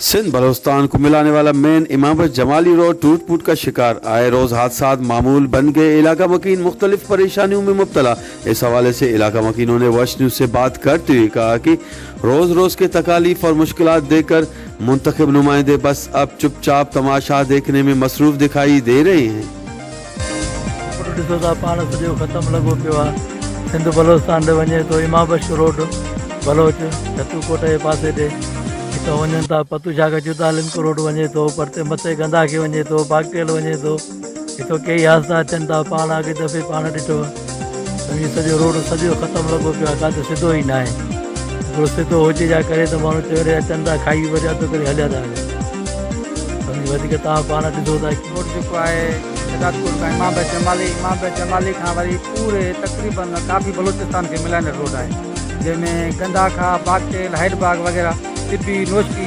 सिंध बलोचिस्तान को मिलाने वाला मेन इमामत जमाली रोड टूट फूट का शिकार। आए रोज हादसा मामूल बन गए। इलाका मकीन मुख्तलिफ परेशानियों में मुब्तला। इस हवाले से इलाका मकीनों ने वश न्यूज से बात करते हुए कहा कि रोज रोज के तकालीफ और मुश्किलात देकर मुंतखब नुमाइंदे बस अब चुपचाप तमाशा देखने में मसरूफ दिखाई दे रहे हैं। खत्म लगो पियो सिंध बलोचिस्तान ॾे वञे थो इमामबख्श रोड बलोच छतूकोट जे पासे ॾे हितां वञनि था पतूशाह जुदा लिंक रोड वञे थो परते मथे गंदा खे वञे थो बागटेल वञे थो हितां कई हादसा अचनि था। पाण अॻे दफ़े पाण ॾिठो सॼो रोड सॼो ख़तमु लॻो पियो आहे काथे सिधो ई न आहे। हिकिड़ो सिधो हुजे जा करे त माण्हू चवरे अचनि था खाई वरिया थो करे हलिया था वञनि। वधीक तव्हां पाण ॾिसो था रोड जेको आहे शहदादपुर खां इमामबख्श जमाली खां वरी पूरे तक़रीबन काफ़ी बलोचिस्तान खे मिलाईंदड़ रोड आहे जंहिंमें गंदा खां बागटेल हैदबाग वग़ैरह तिब्बी नोशकी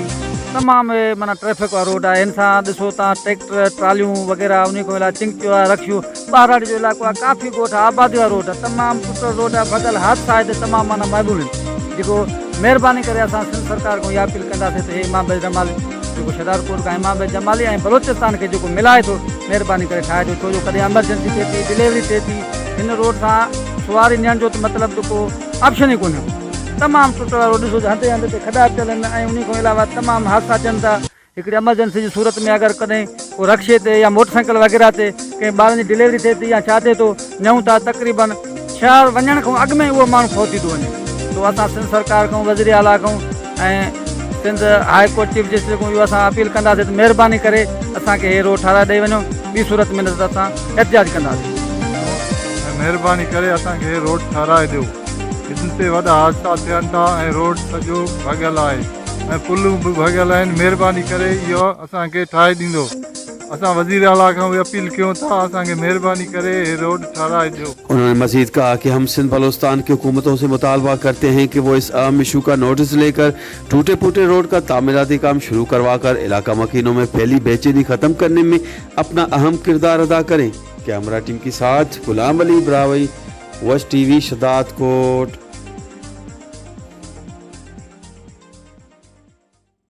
तमामु माना ट्रैफिक वारो रोड आहे। हिन सां ॾिसो तव्हां ट्रैक्टर ट्रालियूं वग़ैरह उन खां अलावा चिंकियो आहे रखियूं ॿाहिरां जो इलाइक़ो आहे काफ़ी ॻोठ आहे आबादी वारो रोड आहे तमामु सुठो रोड आहे। भॻल हादसा हिते तमामु माना महबूल आहिनि जेको महिरबानी करे असां सिंध सरकार खां इहा अपील कंदासीं त हे इमामबख्श जमाली जेको शहदादपुर खां इमामबख्श जमाली ऐं बलोचिस्तान खे जेको मिलाए थो महिरबानी करे ठाहे ॾियो। छो जो कॾहिं एमरजेंसी थिए थी डिलीवरी थिए थी हिन रोड सां सुवारी ॾियण जो त मतिलबु जेको ऑप्शन ई कोन्हे। तमामु सुठो रोड ॾिसो हंधि हंधि ते खॾा पियल आहिनि ऐं उन खां अलावा तमामु हादसा अचनि था। हिकिड़ी एमरजेंसी जी सूरत में अगरि कॾहिं को रक्शे ते या मोटरसाइकिल वग़ैरह ते कंहिं ॿारनि जी डिलीवरी थिए थी या छा थिए थो ञऊं था तक़रीबन शहर वञण खां अॻु में उहो माण्हू पहुची थो वञे। तो असां सिंध सरकार खां वज़ीर आला खां ऐं Sindh High Court Chief Justice खां इहो असां अपील कंदासीं त महिरबानी करे असांखे हे रोड ठाराए ॾेई वञो। ॿी सूरत में न त असां एहतिजाज कंदासीं। महिरबानी करे असांखे हे रोड ठाराए ॾियो। हिन ते वॾा हादसा थियनि था ऐं रोड सॼो भॻियल आहे ऐं पुलूं बि भॻियल आहिनि। महिरबानी करे इहो असांखे ठाहे ॾींदो। असां वज़ीर आला खां भी अपील कयूं था असांखे महिरबानी करे हे रोड ठाराए ॾियो। उन्होंने मजीद कहा कि हम सिंध बलोचिस्तान की हुकूमतों से मुतालबा करते हैं कि वो इस अहम इशू का नोटिस लेकर टूटे फूटे रोड का तामीराती काम शुरू करवाकर इलाका मकीनों में फैली बेचैनी खत्म करने में अपना अहम किरदार अदा करें। कैमरा टीम के साथ गुलाम अली ब्रावई, वश टीवी, शहदादकोट।